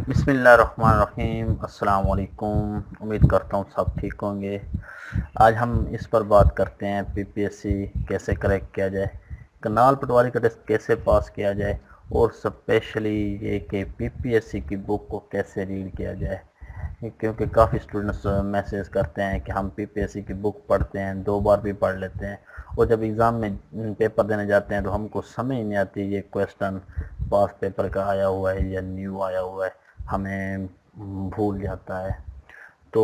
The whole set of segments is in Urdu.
بسم اللہ الرحمن الرحیم۔ السلام علیکم، امید کرتا ہوں سب ٹھیک ہوں گے۔ آج ہم اس پر بات کرتے ہیں پی پی ایس سی کیسے کریکٹ کیا جائے، کنال پٹواری کا ٹیسٹ کیسے پاس کیا جائے، اور اسپیشلی یہ کہ پی پی ایس سی کی بک کو کیسے ریڈ کیا جائے، کیونکہ کافی اسٹوڈنٹس میسیج کرتے ہیں کہ ہم پی پی ایس سی کی بک پڑھتے ہیں، 2 بار بھی پڑھ لیتے ہیں، اور جب ایگزام میں پیپر دینے جاتے ہیں تو ہم کو سمجھ نہیں آتی یہ کویسچن پاس پیپر کا آیا ہوا ہے یا نیو آیا ہوا ہے، ہمیں بھول جاتا ہے۔ تو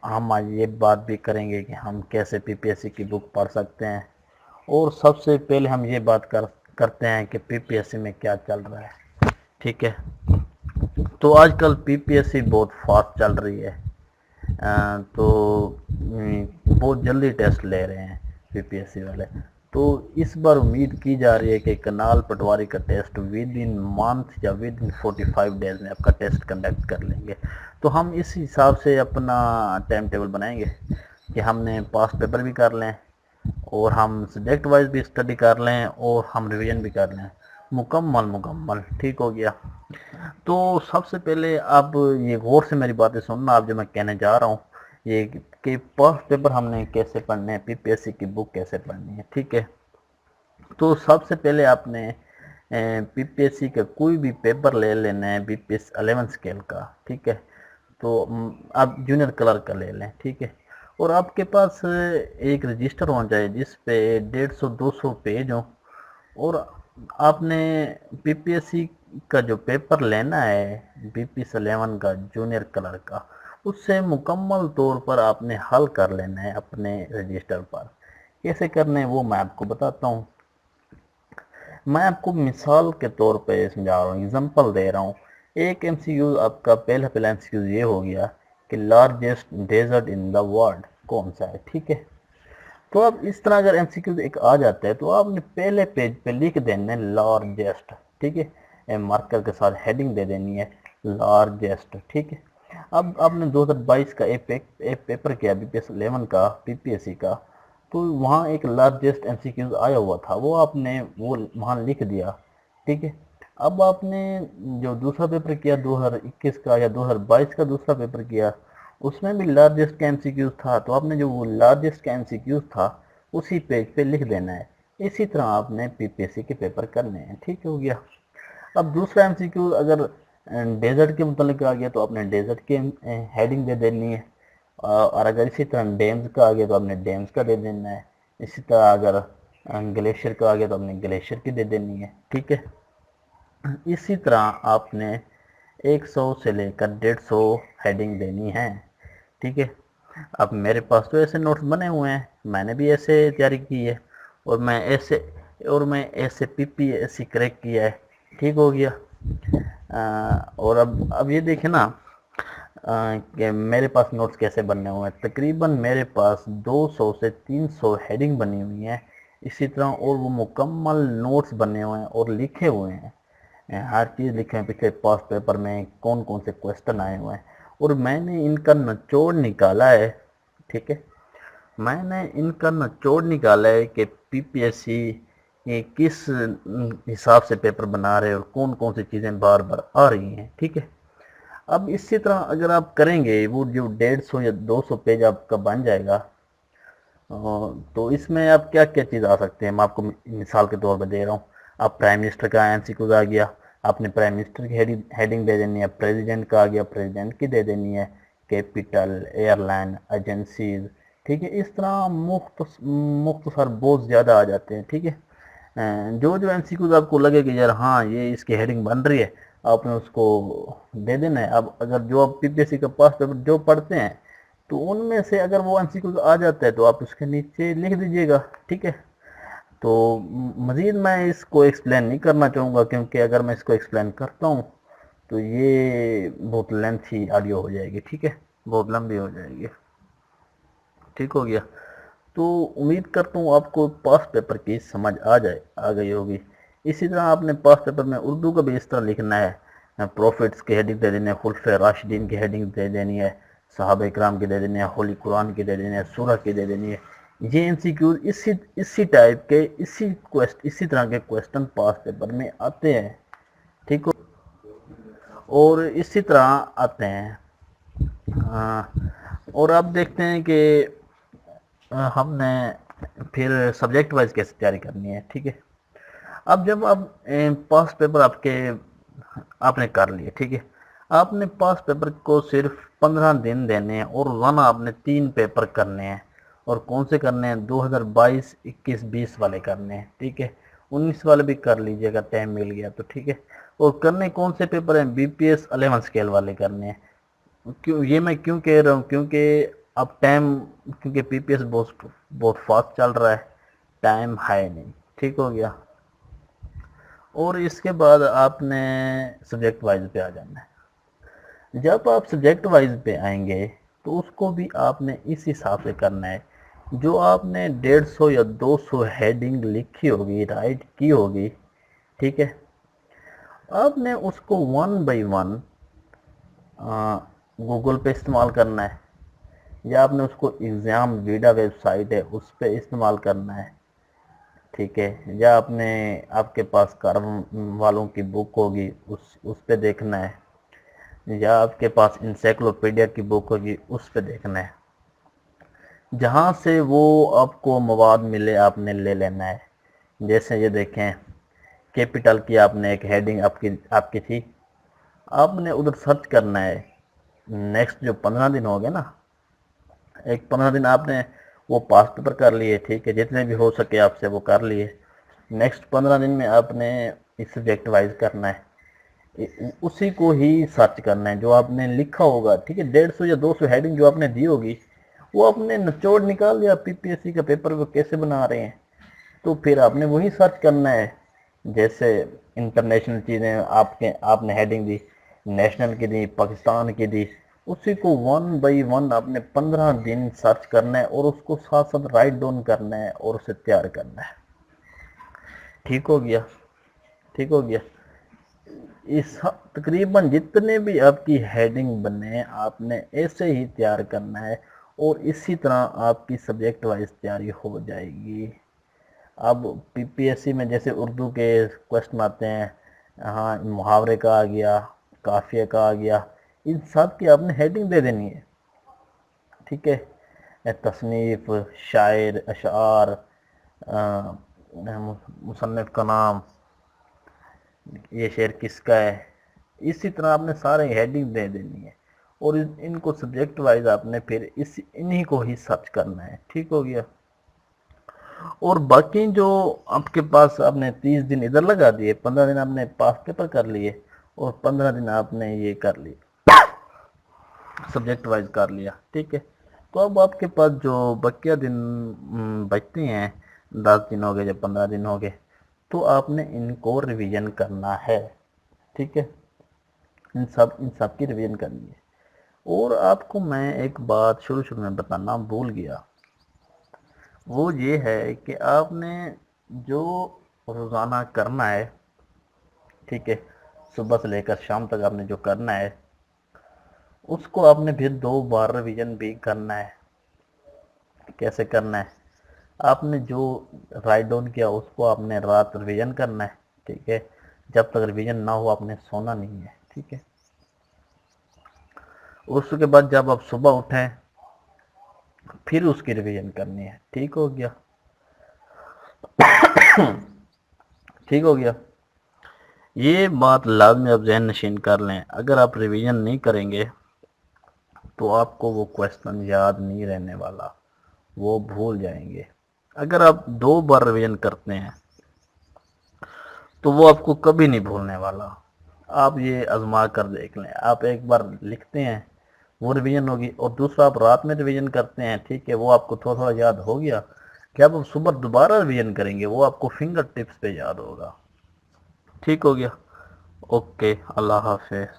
ہم آج یہ بات بھی کریں گے کہ ہم کیسے پی پی ایس سی کی بک پڑھ سکتے ہیں، اور سب سے پہلے ہم یہ بات کرتے ہیں کہ پی پی ایس سی میں کیا چل رہا ہے، ٹھیک ہے۔ تو آج کل پی پی ایس سی بہت فاسٹ چل رہی ہے، تو بہت جلدی ٹیسٹ لے رہے ہیں پی پی ایس سی والے۔ تو اس بار امید کی جا رہی ہے کہ کنال پٹواری کا ٹیسٹ ود ان منتھ یا ود ان 45 ڈیز میں آپ کا ٹیسٹ کنڈکٹ کر لیں گے۔ تو ہم اس حساب سے اپنا ٹائم ٹیبل بنائیں گے کہ ہم نے پاس پیپر بھی کر لیں، اور ہم سبجیکٹ وائز بھی اسٹڈی کر لیں، اور ہم ریویژن بھی کر لیں، مکمل ٹھیک ہو گیا۔ تو سب سے پہلے آپ یہ غور سے میری باتیں سننا، آپ جو میں کہنے جا رہا ہوں یہ کہ پاس پیپر ہم نے کیسے پڑھنے ہیں، پی پی ایس سی کی بک کیسے پڑھنی ہے، ٹھیک ہے۔ تو سب سے پہلے آپ نے پی پی ایس سی کا کوئی بھی پیپر لے لینا ہے، بی پی ایس 11 اسکیل کا، ٹھیک ہے۔ تو آپ جونیئر کلرک کا لے لیں، ٹھیک ہے، اور آپ کے پاس ایک رجسٹر ہونا چاہیے جس پہ 150-200 پیج ہوں، اور آپ نے پی پی ایس سی کا جو پیپر لینا ہے بی پی ایس 11 کا جونیئر کلرک کا، اس سے مکمل طور پر آپ نے حل کر لینا ہے اپنے رجسٹر پر۔ کیسے کرنا ہے وہ میں آپ کو بتاتا ہوں۔ میں آپ کو مثال کے طور پہ سمجھا رہا ہوں، اگزامپل دے رہا ہوں۔ ایک ایم سی کیو آپ کا پہلا ایم سی کیو یہ ہو گیا کہ largest desert in the world کون سا ہے، ٹھیک ہے۔ تو اب اس طرح اگر ایم سی کیو ایک آ جاتا ہے تو آپ نے پہلے پیج پہ لکھ دینا ہے لارجسٹ، ٹھیک ہے، مارکر کے ساتھ ہیڈنگ دے دینی ہے لارجسٹ، ٹھیک ہے۔ اب آپ نے 2022 کا ایک پیپر کیا بی پی ایس 11 کا پی پی ایس سی کا، تو وہاں ایک لارجسٹ ایم سی کیوز آیا ہوا تھا، وہ آپ نے وہ وہاں لکھ دیا، ٹھیک ہے۔ اب آپ نے جو دوسرا پیپر کیا 2021 کا یا 2022 کا دوسرا پیپر کیا، اس میں بھی لارجسٹ کا ایم سی کیوز تھا، تو آپ نے جو وہ لارجسٹ کا ایم سی کیوز تھا اسی پیج پہ لکھ دینا ہے۔ اسی طرح آپ نے پی پی ایس سی کے پیپر کرنے ہیں، ٹھیک ہو گیا۔ اب دوسرا ایم سی کیو اگر ڈیزرٹ کے متعلق آ گیا تو آپ نے ڈیزرٹ کی ہیڈنگ دے دینی ہے، اور اگر اسی طرح ڈیمز کا آ گیا تو آپ نے ڈیمز کا دے دینا ہے، اسی طرح اگر گلیشیئر کا آ گیا تو آپ نے گلیشیئر کی دے دینی ہے، ٹھیک ہے۔ اسی طرح آپ نے 100 سے لے کر 150 ہیڈنگ دینی ہے، ٹھیک ہے۔ اب میرے پاس تو ایسے نوٹس بنے ہوئے ہیں، میں نے بھی ایسے تیاری کی ہے، اور میں ایسے پی پی ایس سی کریکٹ کیا ہے، ٹھیک ہو گیا۔ اور اب یہ دیکھیں نا کہ میرے پاس نوٹس کیسے بننے ہوئے ہیں۔ تقریباً میرے پاس 200 سے 300 ہیڈنگ بنی ہوئی ہیں، اسی طرح اور وہ مکمل نوٹس بنے ہوئے ہیں اور لکھے ہوئے ہیں، ہر چیز لکھے ہیں، پچھلے پاس پیپر میں کون کون سے کویسچن آئے ہوئے ہیں، اور میں نے ان کا نچوڑ نکالا ہے، ٹھیک ہے۔ میں نے ان کا نچوڑ نکالا ہے کہ پی پی ایس سی کس حساب سے پیپر بنا رہے اور کون کون سی چیزیں بار بار آ رہی ہیں، ٹھیک ہے۔ اب اسی طرح اگر آپ کریں گے وہ جو 150 یا 200 پیج آپ کا بن جائے گا، تو اس میں آپ کیا کیا چیز آ سکتے ہیں، میں آپ کو مثال کے طور پہ دے رہا ہوں۔ آپ پرائم منسٹر کا ایم سی کیوز آ گیا، آپ نے پرائم منسٹر کی ہیڈنگ دے دینی ہے، پریزیڈنٹ کا آ گیا، پریزیڈنٹ کی دے دینی ہے، کیپٹل، ایئر لائن، ایجنسیز، ٹھیک ہے۔ اس طرح مختصر بہت زیادہ آ جاتے ہیں، ٹھیک ہے۔ جو ایم سی کیوز آپ کو لگے کہ یار ہاں یہ اس کی ہیڈنگ بن رہی ہے، آپ نے اس کو دے دینا ہے۔ اب اگر جو آپ پی پی ایس سی کا پاس پیپر جو پڑھتے ہیں تو ان میں سے اگر وہ ایم سی کیوز آ جاتا ہے تو آپ اس کے نیچے لکھ دیجئے گا، ٹھیک ہے۔ تو مزید میں اس کو ایکسپلین نہیں کرنا چاہوں گا، کیونکہ اگر میں اس کو ایکسپلین کرتا ہوں تو یہ بہت لینتھی آڈیو ہو جائے گی، ٹھیک ہے، بہت لمبی ہو جائے گی، ٹھیک ہو گیا۔ تو امید کرتا ہوں آپ کو پاس پیپر کی سمجھ آ گئی ہوگی۔ اسی طرح آپ نے پاس پیپر میں اردو کا بھی اس طرح لکھنا ہے، پروفٹس کی ہیڈنگ دے دینی ہے، خلفۂ راشدین کی ہیڈنگ دے دینی ہے، صحابہ اکرام کی دے دینی ہے، ہولی قرآن کی دے دینی ہے، سورہ کی دے دینی ہے۔ یہ ایم سی کیوز اسی ٹائپ کے اسی طرح کے کویسچن پاس پیپر میں آتے ہیں، ٹھیک ہو۔ اور اسی طرح آتے ہیں. اور اب دیکھتے ہیں کہ ہم نے پھر سبجیکٹ وائز کیسے تیاری کرنی ہے. ٹھیک ہے، اب جب آپ پاس پیپر آپ نے کر لیے، ٹھیک ہے، آپ نے پاس پیپر کو صرف 15 دن دینے ہیں اور روزانہ آپ نے 3 پیپر کرنے ہیں. اور کون سے کرنے ہیں؟ 2022 21 20 والے کرنے ہیں. ٹھیک ہے، 19 والے بھی کر لیجئے گا، ٹائم مل گیا تو. ٹھیک ہے، اور کرنے کون سے پیپر ہیں؟ بی پی ایس 11 اسکیل والے کرنے ہیں. یہ میں کیوں کہہ رہا ہوں؟ کیونکہ اب ٹائم، کیونکہ پی پی ایس بہت فاسٹ چل رہا ہے، ٹائم ہے نہیں. ٹھیک ہو گیا. اور اس کے بعد آپ نے سبجیکٹ وائز پہ آ جانا ہے. جب آپ سبجیکٹ وائز پہ آئیں گے تو اس کو بھی آپ نے اس حساب سے کرنا ہے. جو آپ نے 150 یا 200 ہیڈنگ لکھی ہوگی، رائٹ کی ہوگی، ٹھیک ہے، آپ نے اس کو 1 بائی 1 گوگل پہ استعمال کرنا ہے، یا آپ نے اس کو ایگزام ویڈا ویب سائٹ ہے اس پہ استعمال کرنا ہے. ٹھیک ہے، یا آپ کے پاس کارون والوں کی بک ہوگی اس پہ دیکھنا ہے، یا آپ کے پاس انسائکلوپیڈیا کی بک ہوگی اس پہ دیکھنا ہے. جہاں سے وہ آپ کو مواد ملے آپ نے لے لینا ہے. جیسے یہ دیکھیں، کیپٹل کی آپ نے ایک ہیڈنگ آپ کی تھی، آپ نے ادھر سرچ کرنا ہے. نیکسٹ جو 15 دن ہو گئے نا، ایک 15 دن آپ نے وہ پاس پیپر کر لیے، ٹھیک ہے، جتنے بھی ہو سکے آپ سے وہ کر لیے. نیکسٹ 15 دن میں آپ نے اس سبجیکٹ وائز کرنا ہے، اسی کو ہی سرچ کرنا ہے جو آپ نے لکھا ہوگا. ٹھیک ہے، 150 یا 200 ہیڈنگ جو آپ نے دی ہوگی وہ آپ نے نچوڑ نکال لیا پی پی ایس سی کا پیپر کو کیسے بنا رہے ہیں، تو پھر آپ نے وہی سرچ کرنا ہے. جیسے انٹرنیشنل چیزیں آپ نے ہیڈنگ دی، نیشنل کی دی، پاکستان کی دی، اسی کو 1 بائی 1 آپ نے 15 دن سرچ کرنا ہے اور اس کو ساتھ ساتھ رائٹ ڈاؤن کرنا ہے اور اسے تیار کرنا ہے. ٹھیک ہو گیا. ٹھیک ہو گیا. اس تقریباً جتنے بھی آپ کی ہیڈنگ بنے آپ نے ایسے ہی تیار کرنا ہے، اور اسی طرح آپ کی سبجیکٹ وائز تیاری ہو جائے گی. اب پی پی ایس سی میں جیسے اردو کے کوشچن آتے ہیں، ہاں، محاورے کا آ گیا، قافیہ کا آ گیا، ان سب کی آپ نے ہیڈنگ دے دینی ہے. ٹھیک ہے، تصنیف، شاعر، اشعار، مصنف کا نام، یہ شعر کس کا ہے، اسی طرح آپ نے سارے ہیڈنگ دے دینی ہے. اور ان کو سبجیکٹ وائز آپ نے پھر انہی کو ہی سرچ کرنا ہے. ٹھیک ہو گیا. اور باقی جو آپ کے پاس آپ نے 30 دن ادھر لگا دیے، 15 دن آپ نے پاس پیپر کر لیے، اور 15 دن آپ نے یہ کر لی سبجیکٹ وائز کر لیا. ٹھیک ہے، تو اب آپ کے پاس جو بقیہ دن بچتے ہیں، 10 دن ہو گئے یا 15 دن ہو گئے، تو آپ نے ان کو ریویژن کرنا ہے. ٹھیک ہے، ان سب کی ریویژن کرنی ہے. اور آپ کو میں ایک بات شروع میں بتانا بھول گیا، وہ یہ ہے کہ آپ نے جو روزانہ کرنا ہے، ٹھیک ہے، صبح سے لے کر شام تک آپ نے جو کرنا ہے اس کو آپ نے پھر 2 بار ریویژن بھی کرنا ہے. کیسے کرنا ہے؟ آپ نے جو رائٹ ڈاؤن کیا اس کو آپ نے رات ریویژن کرنا ہے. ٹھیک ہے، جب تک ریویژن نہ ہو آپ نے سونا نہیں ہے. ٹھیک ہے، اس کے بعد جب آپ صبح اٹھیں پھر اس کی ریویژن کرنی ہے. ٹھیک ہو گیا. ٹھیک ہو گیا. یہ بات لازمی آپ ذہن نشین کر لیں، اگر آپ ریویژن نہیں کریں گے تو آپ کو وہ کویسچن یاد نہیں رہنے والا، وہ بھول جائیں گے. اگر آپ 2 بار ریویژن کرتے ہیں تو وہ آپ کو کبھی نہیں بھولنے والا. آپ یہ آزما کر دیکھ لیں. آپ ایک بار لکھتے ہیں وہ ریویژن ہوگی، اور دوسرا آپ رات میں ریویژن کرتے ہیں، ٹھیک ہے، وہ آپ کو تھوڑا تھوڑا یاد ہو گیا کہ اب صبح دوبارہ ریویژن کریں گے، وہ آپ کو فنگر ٹپس پہ یاد ہوگا. ٹھیک ہو گیا. اوکے، اللہ حافظ.